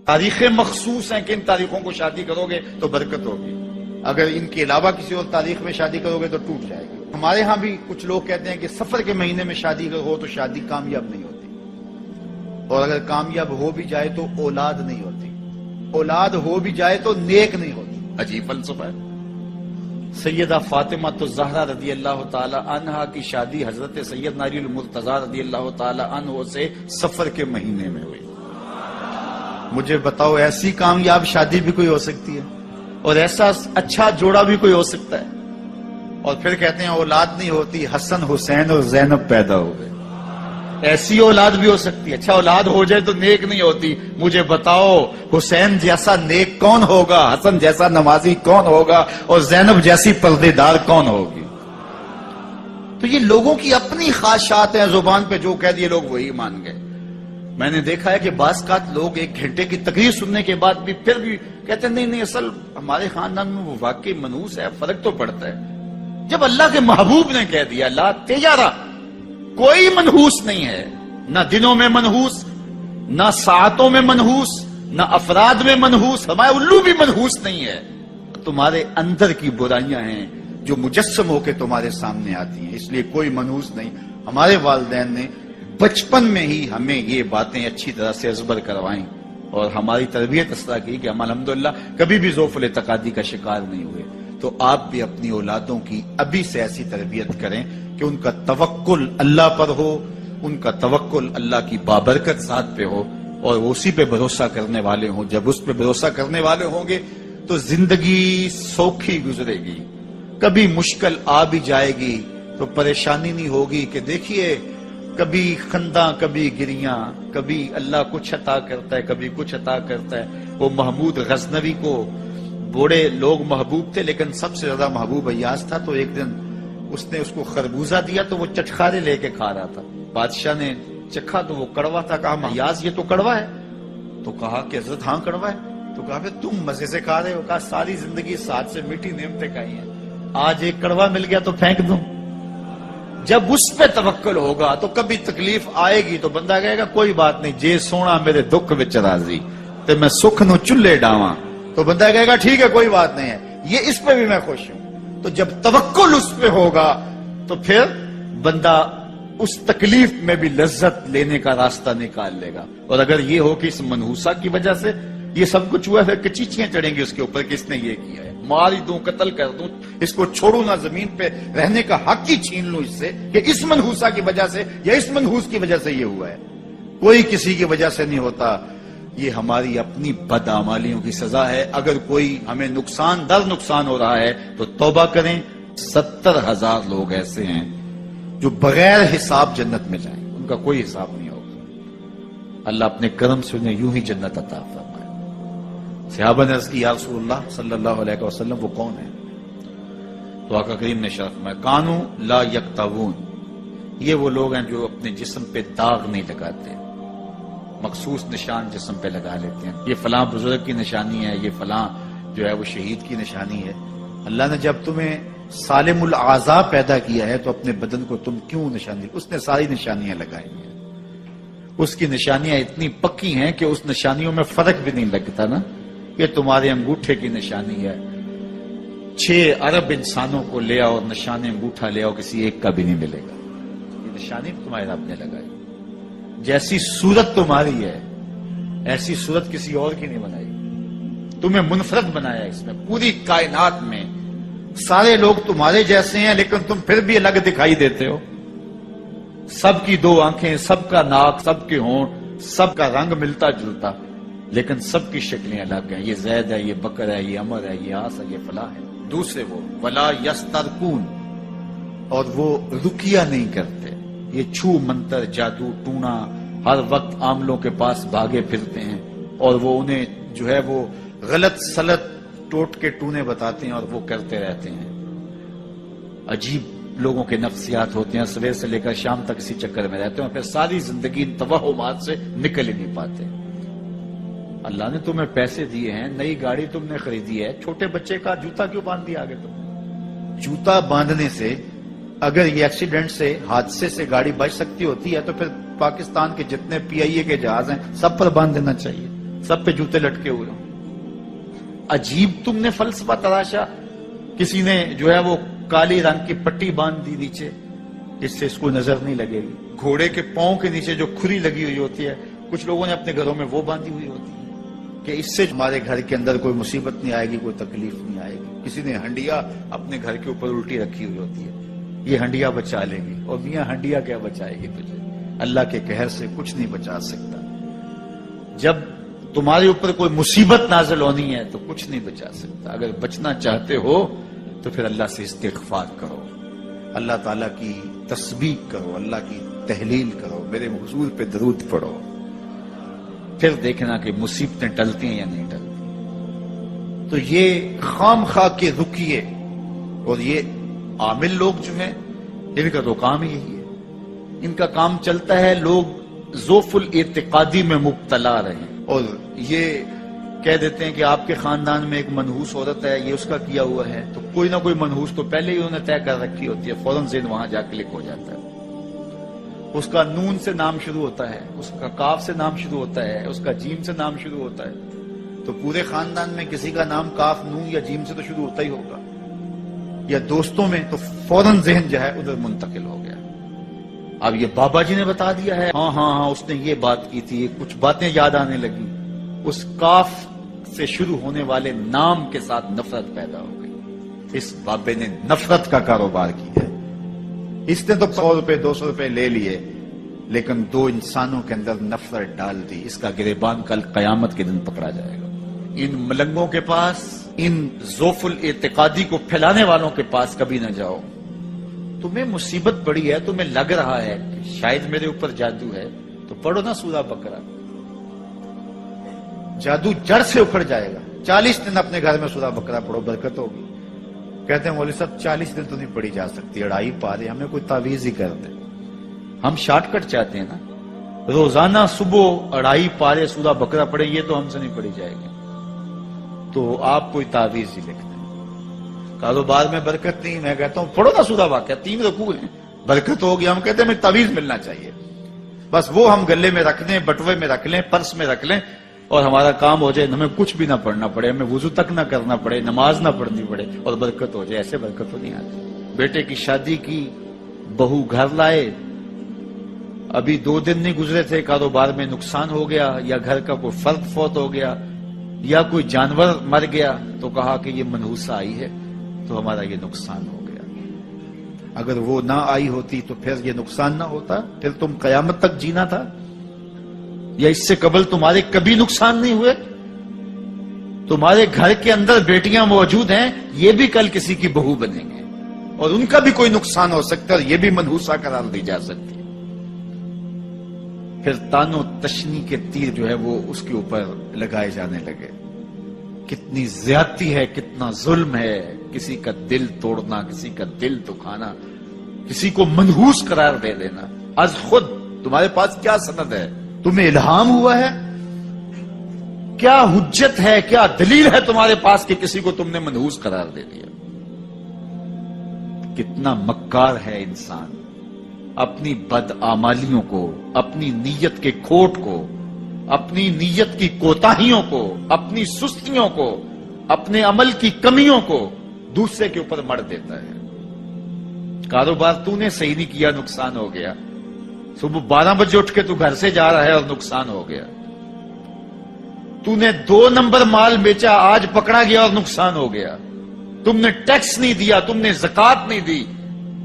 تاریخیں مخصوص ہیں کہ ان تاریخوں کو شادی کرو گے تو برکت ہوگی، اگر ان کے علاوہ کسی اور تاریخ میں شادی کرو گے تو ٹوٹ جائے گی۔ ہمارے ہاں بھی کچھ لوگ کہتے ہیں کہ سفر کے مہینے میں شادی ہو تو شادی کامیاب نہیں ہوتی، اور اگر کامیاب ہو بھی جائے تو اولاد نہیں ہوتی، اولاد ہو بھی جائے تو نیک نہیں ہوتی۔ عجیب فلسفہ ہے۔ سیدہ فاطمہ الزہرا رضی اللہ تعالی عنہا کی شادی حضرت سیدنا علی المرتضیٰ رضی اللہ تعالی عنہ سے سفر کے مہینے میں ہوئی۔ مجھے بتاؤ ایسی کامیاب شادی بھی کوئی ہو سکتی ہے، اور ایسا اچھا جوڑا بھی کوئی ہو سکتا ہے؟ اور پھر کہتے ہیں اولاد نہیں ہوتی، حسن حسین اور زینب پیدا ہو گئے۔ ایسی اولاد بھی ہو سکتی ہے، اچھا اولاد ہو جائے تو نیک نہیں ہوتی۔ مجھے بتاؤ حسین جیسا نیک کون ہوگا، حسن جیسا نمازی کون ہوگا، اور زینب جیسی پردے دار کون ہوگی؟ تو یہ لوگوں کی اپنی خواہشات ہیں، زبان پہ جو کہہ دیے لوگ وہی مان گئے۔ میں نے دیکھا ہے کہ بعض اوقات لوگ 1 گھنٹے کی تقریر سننے کے بعد بھی پھر بھی کہتے ہیں نہیں اصل ہمارے خاندان میں وہ واقعی منحوس ہے، فرق تو پڑتا ہے۔ جب اللہ کے محبوب نے کہہ دیا لا تجارہ، کوئی منحوس نہیں ہے، نہ دنوں میں منحوس، نہ ساعتوں میں منحوس، نہ افراد میں منحوس، ہمارے الو بھی منحوس نہیں ہے۔ تمہارے اندر کی برائیاں ہیں جو مجسم ہو کے تمہارے سامنے آتی ہیں، اس لیے کوئی منحوس نہیں۔ ہمارے والدین نے بچپن میں ہی ہمیں یہ باتیں اچھی طرح سے ازبر کروائیں، اور ہماری تربیت اس طرح کی کہ ہم الحمدللہ کبھی بھی ذوف الاعتقادی کا شکار نہیں ہوئے۔ تو آپ بھی اپنی اولادوں کی ابھی سے ایسی تربیت کریں کہ ان کا توکل اللہ پر ہو، ان کا توکل اللہ کی بابرکت ذات پہ ہو، اور وہ اسی پہ بھروسہ کرنے والے ہوں۔ جب اس پہ بھروسہ کرنے والے ہوں گے تو زندگی سوکھی گزرے گی، کبھی مشکل آ بھی جائے گی تو پریشانی نہیں ہوگی کہ دیکھیے کبھی خنداں کبھی گریاں، کبھی اللہ کچھ عطا کرتا ہے کبھی کچھ عطا کرتا ہے۔ وہ محمود غزنوی کو بوڑھے لوگ محبوب تھے، لیکن سب سے زیادہ محبوب ایاز تھا۔ تو ایک دن اس نے اس کو خربوزہ دیا تو وہ چٹخارے لے کے کھا رہا تھا۔ بادشاہ نے چکھا تو وہ کڑوا تھا، کہا ایاز یہ تو کڑوا ہے؟ تو کہا کہ حضرت ہاں کڑوا ہے۔ تو کہا پھر تم مزے سے کھا رہے ہو؟ کہا ساری زندگی ساتھ سے میٹھی نعمتیں کھائی ہیں، آج ایک کڑوا مل گیا تو پھینک دوں؟ جب اس پہ توکل ہوگا تو کبھی تکلیف آئے گی تو بندہ کہے گا کوئی بات نہیں، جے سونا میرے دکھ وچ راضی تے میں سکھ نو چلے ڈاواں، تو بندہ کہے گا ٹھیک ہے کوئی بات نہیں ہے، یہ اس پہ بھی میں خوش ہوں۔ تو جب توکل اس پہ ہوگا تو پھر بندہ اس تکلیف میں بھی لذت لینے کا راستہ نکال لے گا۔ اور اگر یہ ہو کہ اس منحوسہ کی وجہ سے یہ سب کچھ ہوا ہے، کچیچیاں چڑھیں گی اس کے اوپر کہ اس نے یہ کیا ہے، مار ہی دوں قتل کر دوں، اس کو چھوڑوں نہ، زمین پہ رہنے کا حق ہی چھین لوں اس سے کہ اس منحوسہ کی وجہ سے یا اس منحوس کی وجہ سے یہ ہوا ہے۔ کوئی کسی کی وجہ سے نہیں ہوتا، یہ ہماری اپنی بدعمالیوں کی سزا ہے۔ اگر کوئی ہمیں نقصان در نقصان ہو رہا ہے تو توبہ کریں۔ 70,000 لوگ ایسے ہیں جو بغیر حساب جنت میں جائیں، ان کا کوئی حساب نہیں ہوگا۔ اللہ اپنے کرم سے انہیں یوں ہی جنت عطا فرمائے۔ صحابہ نے عرض کی یا رسول اللہ صلی اللہ علیہ وسلم وہ کون ہے؟ تو آقا کریم نے شرف میں کانو لا یکتوون، یہ وہ لوگ ہیں جو اپنے جسم پہ داغ نہیں لگاتے، مخصوص نشان جسم پہ لگا لیتے ہیں، یہ فلاں بزرگ کی نشانی ہے، یہ فلاں جو ہے وہ شہید کی نشانی ہے۔ اللہ نے جب تمہیں سالم الاعضاء پیدا کیا ہے تو اپنے بدن کو تم کیوں نشانی؟ اس نے ساری نشانیاں لگائی ہیں، اس کی نشانیاں اتنی پکی ہیں کہ اس نشانیوں میں فرق بھی نہیں لگتا نا۔ یہ تمہارے انگوٹھے کی نشانی ہے، 6 ارب انسانوں کو لے آؤ اور نشان انگوٹھا لے آؤ، کسی ایک کا بھی نہیں ملے گا۔ یہ نشانی تمہارے رب نے لگائی۔ جیسی صورت تمہاری ہے ایسی صورت کسی اور کی نہیں بنائی، تمہیں منفرد بنایا اس میں۔ پوری کائنات میں سارے لوگ تمہارے جیسے ہیں لیکن تم پھر بھی الگ دکھائی دیتے ہو۔ سب کی 2 آنکھیں، سب کا ناک، سب کے ہونٹ، سب کا رنگ ملتا جلتا، لیکن سب کی شکلیں الگ ہیں۔ یہ زید ہے، یہ بکر ہے، یہ عمر ہے، یہ آس ہے، یہ فلاح ہے۔ دوسرے وہ ولا یسترقون، اور وہ رکیہ نہیں کرتے، یہ چھو منتر جادو ٹونا ہر وقت عاملوں کے پاس بھاگے پھرتے ہیں، اور وہ انہیں جو ہے وہ غلط سلط ٹوٹ کے ٹونے بتاتے ہیں اور وہ کرتے رہتے ہیں۔ عجیب لوگوں کے نفسیات ہوتے ہیں، صبح سے لے کر شام تک اسی چکر میں رہتے ہیں، اور پھر ساری زندگی ان توہمات سے نکل ہی نہیں پاتے۔ اللہ نے تمہیں پیسے دیے ہیں، نئی گاڑی تم نے خریدی ہے، چھوٹے بچے کا جوتا کیوں باندھ دیا آگے؟ تم جوتا باندھنے سے اگر یہ ایکسیڈنٹ سے، حادثے سے گاڑی بچ سکتی ہوتی ہے تو پھر پاکستان کے جتنے PIA کے جہاز ہیں سب پر باندھ دینا چاہیے، سب پہ جوتے لٹکے ہوئے ہوں. عجیب تم نے فلسفہ تراشا. کسی نے جو ہے وہ کالی رنگ کی پٹی باندھ دی نیچے جس سے اس کو نظر نہیں لگے گی. گھوڑے کے پاؤں کے نیچے جو کھری لگی ہوئی ہوتی ہے کچھ لوگوں نے اپنے گھروں میں وہ باندھی ہوئی ہوتی ہے کہ اس سے ہمارے گھر کے اندر کوئی مصیبت نہیں آئے گی, کوئی تکلیف نہیں آئے گی. کسی نے ہنڈیا اپنے گھر کے اوپر الٹی رکھی ہوئی ہوتی ہے, یہ ہنڈیا بچا لے گی. اور میاں ہنڈیا کیا بچائے گی تجھے؟ اللہ کے قہر سے کچھ نہیں بچا سکتا. جب تمہارے اوپر کوئی مصیبت نازل ہونی ہے تو کچھ نہیں بچا سکتا. اگر بچنا چاہتے ہو تو پھر اللہ سے استغفار کرو, اللہ تعالیٰ کی تسبیح کرو, اللہ کی تحلیل کرو, میرے حضور پہ درود پڑھو. پھر دیکھنا کہ مصیبتیں ٹلتی ہیں یا نہیں ٹلتی. تو یہ خام خواہ کے رکیے. اور یہ عامل لوگ جو ہیں ان کا تو کام ہی یہی ہے. ان کا کام چلتا ہے لوگ ذوف الاعتقادی میں مبتلا رہے اور یہ کہہ دیتے ہیں کہ آپ کے خاندان میں ایک منحوس عورت ہے, یہ اس کا کیا ہوا ہے. تو کوئی نہ کوئی منحوس تو پہلے ہی انہوں نے طے کر رکھی ہوتی ہے, فوراً ذہن وہاں جا کلک ہو جاتا ہے. اس کا نون سے نام شروع ہوتا ہے, اس کا کاف سے نام شروع ہوتا ہے, اس کا جیم سے نام شروع ہوتا ہے. تو پورے خاندان میں کسی کا نام کاف, نون یا جیم سے تو شروع ہوتا ہی ہوگا, یا دوستوں میں, تو فوراً ذہن جو ہے ادھر منتقل ہو گیا. اب یہ بابا جی نے بتا دیا ہے, ہاں ہاں ہاں اس نے یہ بات کی تھی, کچھ باتیں یاد آنے لگی. اس کاف سے شروع ہونے والے نام کے ساتھ نفرت پیدا ہو گئی. اس بابے نے نفرت کا کاروبار کیا ہے. اس نے تو 100 روپے 200 روپے لے لیے, لیکن 2 انسانوں کے اندر نفرت ڈال دی. اس کا گریبان کل قیامت کے دن پکڑا جائے گا. ان ملنگوں کے پاس, ان ذوف الاعتقادی کو پھیلانے والوں کے پاس کبھی نہ جاؤ. تمہیں مصیبت پڑی ہے, تمہیں لگ رہا ہے کہ شاید میرے اوپر جادو ہے, تو پڑھو نا سورہ بقرہ. جادو جڑ سے اکھڑ جائے گا. 40 دن اپنے گھر میں سورہ بقرہ پڑھو, برکت ہوگی. کہتے ہیں مولوی صاحب 40 دن تو نہیں پڑھی جا سکتی, 2.5 پارے, ہمیں کوئی تعویذ ہی کر دے. ہم شارٹ کٹ چاہتے ہیں نا, روزانہ صبح 2.5 پارے سورہ بقرہ پڑھے, یہ تو ہم سے نہیں پڑھی جائے گی. تو آپ کوئی تعویذ ہی لکھ دیں. کاروبار میں برکت نہیں, میں کہتا ہوں پڑھو نا سورہ واقعہ, 3 رکوع ہیں, برکت ہوگی. ہم کہتے ہیں ہمیں تعویذ ملنا چاہیے, بس وہ ہم گلے میں رکھ لیں, بٹوے میں رکھ لیں, پرس میں رکھ لیں, اور ہمارا کام ہو جائے. ہمیں کچھ بھی نہ پڑھنا پڑے, ہمیں وضو تک نہ کرنا پڑے, نماز نہ پڑھنی پڑے, اور برکت ہو جائے. ایسے برکت تو نہیں آتی. بیٹے کی شادی کی, بہو گھر لائے, ابھی 2 دن نہیں گزرے تھے, کاروبار میں نقصان ہو گیا, یا گھر کا کوئی فرد فوت ہو گیا, یا کوئی جانور مر گیا, تو کہا کہ یہ منحوسہ آئی ہے تو ہمارا یہ نقصان ہو گیا. اگر وہ نہ آئی ہوتی تو پھر یہ نقصان نہ ہوتا, پھر تم قیامت تک جینا تھا. یا اس سے قبل تمہارے کبھی نقصان نہیں ہوئے. تمہارے گھر کے اندر بیٹیاں موجود ہیں, یہ بھی کل کسی کی بہو بنیں گے, اور ان کا بھی کوئی نقصان ہو سکتا ہے, اور یہ بھی منحوسہ قرار دی جا سکتی ہے. پھر تانو تشنی کے تیر جو ہے وہ اس کے اوپر لگائے جانے لگے. کتنی زیادتی ہے, کتنا ظلم ہے. کسی کا دل توڑنا, کسی کا دل دکھانا, کسی کو منحوس قرار دے دینا. از خود تمہارے پاس کیا سند ہے؟ تمہیں الہام ہوا ہے؟ کیا حجت ہے, کیا دلیل ہے تمہارے پاس کہ کسی کو تم نے منحوس قرار دے دیا؟ کتنا مکار ہے انسان. اپنی بدعمالیوں کو, اپنی نیت کے کھوٹ کو, اپنی نیت کی کوتاہیوں کو, اپنی سستیوں کو, اپنے عمل کی کمیوں کو دوسرے کے اوپر مڑ دیتا ہے. کاروبار تو نے صحیح نہیں کیا, نقصان ہو گیا. صبح 12 بجے اٹھ کے تو گھر سے جا رہا ہے اور نقصان ہو گیا. تو نے 2 نمبر مال بیچا, آج پکڑا گیا اور نقصان ہو گیا. تم نے ٹیکس نہیں دیا, تم نے زکات نہیں دی,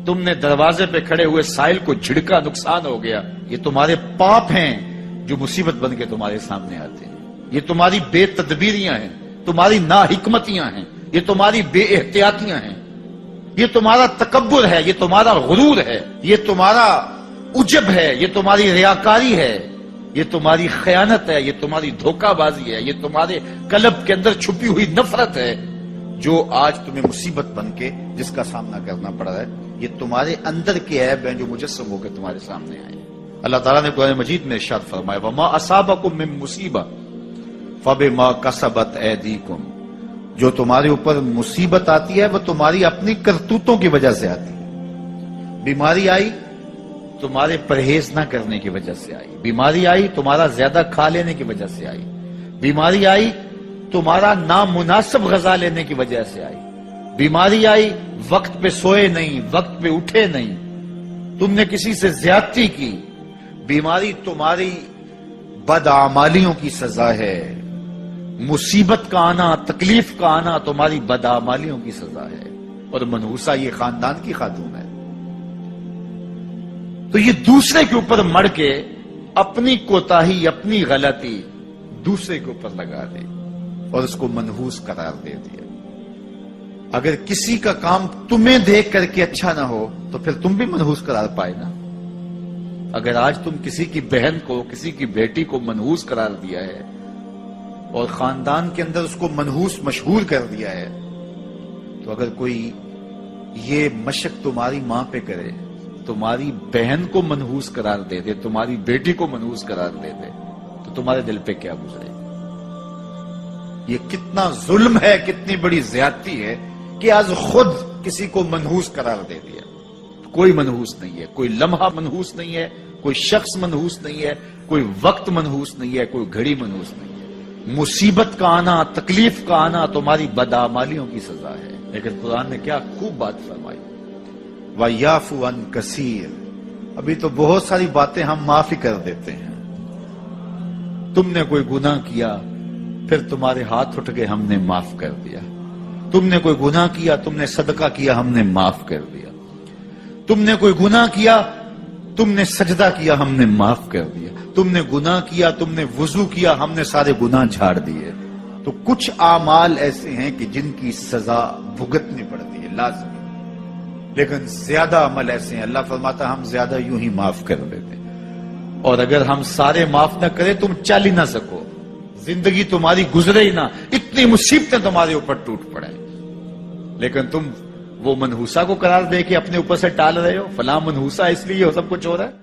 تم نے دروازے پہ کھڑے ہوئے سائل کو جھڑکا, نقصان ہو گیا. یہ تمہارے پاپ ہیں جو مصیبت بن کے تمہارے سامنے آتے ہیں. یہ تمہاری بے تدبیریاں ہیں, تمہاری ناحکمتیاں ہیں, یہ تمہاری بے احتیاطیاں ہیں, یہ تمہارا تکبر ہے, یہ تمہارا غرور ہے, یہ تمہارا عجب ہے, یہ تمہاری ریاکاری ہے, یہ تمہاری خیانت ہے, یہ تمہاری دھوکہ بازی ہے, یہ تمہارے قلب کے اندر چھپی ہوئی نفرت ہے جو آج تمہیں مصیبت بن کے جس کا سامنا کرنا پڑ رہا ہے. یہ تمہارے اندر کے عیب ہیں جو مجسم ہو کے تمہارے سامنے آئے. اللہ تعالیٰ نے قرآن مجید میں ارشاد فرمایا, وما اصابکم من مصیبہ فبما کسبت ایدیکم. جو تمہارے اوپر مصیبت آتی ہے وہ تمہاری اپنی کرتوتوں کی وجہ سے آتی ہے. بیماری آئی تمہارے پرہیز نہ کرنے کی وجہ سے آئی, بیماری آئی تمہارا زیادہ کھا لینے کی وجہ سے آئی, بیماری آئی تمہارا نامناسب غذا لینے کی وجہ سے آئی، بیماری آئی وقت پہ سوئے نہیں، وقت پہ اٹھے نہیں، تم نے کسی سے زیادتی کی، بیماری تمہاری بدعمالیوں کی سزا ہے، مصیبت کا آنا، تکلیف کا آنا تمہاری بدعمالیوں کی سزا ہے، اور منحوسہ یہ خاندان کی خاتون ہے، تو یہ دوسرے کے اوپر مڑ کے اپنی کوتاہی، اپنی غلطی دوسرے کے اوپر لگا دی اور اس کو منحوس قرار دے دیا۔ اگر کسی کا کام تمہیں دیکھ کر کے اچھا نہ ہو تو پھر تم بھی منحوس قرار پائے نا۔ اگر آج تم کسی کی بہن کو، کسی کی بیٹی کو منحوس قرار دیا ہے اور خاندان کے اندر اس کو منحوس مشہور کر دیا ہے، تو اگر کوئی یہ مشق تمہاری ماں پہ کرے، تمہاری بہن کو منحوس قرار دے دے، تمہاری بیٹی کو منحوس قرار دے دے، تو تمہارے دل پہ کیا گزرے؟ یہ کتنا ظلم ہے، کتنی بڑی زیادتی ہے کہ آج خود کسی کو منحوس قرار دے دیا۔ کوئی منحوس نہیں ہے، کوئی لمحہ منحوس نہیں ہے، کوئی شخص منحوس نہیں ہے، کوئی وقت منحوس نہیں ہے، کوئی گھڑی منحوس نہیں ہے۔ مصیبت کا آنا، تکلیف کا آنا تمہاری بدعمالیوں کی سزا ہے۔ لیکن قرآن نے کیا خوب بات فرمائی، وَيَعْفُو عَنْ كَثِيرٍ، ابھی تو بہت ساری باتیں ہم معاف ہی کر دیتے ہیں۔ تم نے کوئی گناہ کیا، پھر تمہارے ہاتھ اٹھ گئے، ہم نے معاف کر دیا۔ تم نے کوئی گناہ کیا، تم نے صدقہ کیا، ہم نے معاف کر دیا۔ تم نے کوئی گناہ کیا، تم نے سجدہ کیا، ہم نے معاف کر دیا۔ تم نے گناہ کیا، تم نے وضو کیا، ہم نے سارے گناہ جھاڑ دیے۔ تو کچھ اعمال ایسے ہیں کہ جن کی سزا بھگتنی پڑتی ہے لازمی، لیکن زیادہ عمل ایسے ہیں اللہ فرماتا ہے ہم زیادہ یوں ہی معاف کر دیتے ہیں، اور اگر ہم سارے معاف نہ کریں تم چل ہی نہ سکو، زندگی تمہاری گزرے ہی نہ، اتنی مصیبتیں تمہارے اوپر ٹوٹ پڑیں، لیکن تم وہ منحوسہ کو قرار دے کے اپنے اوپر سے ٹال رہے ہو، فلاں منحوسہ اس لیے وہ سب کچھ ہو رہا ہے۔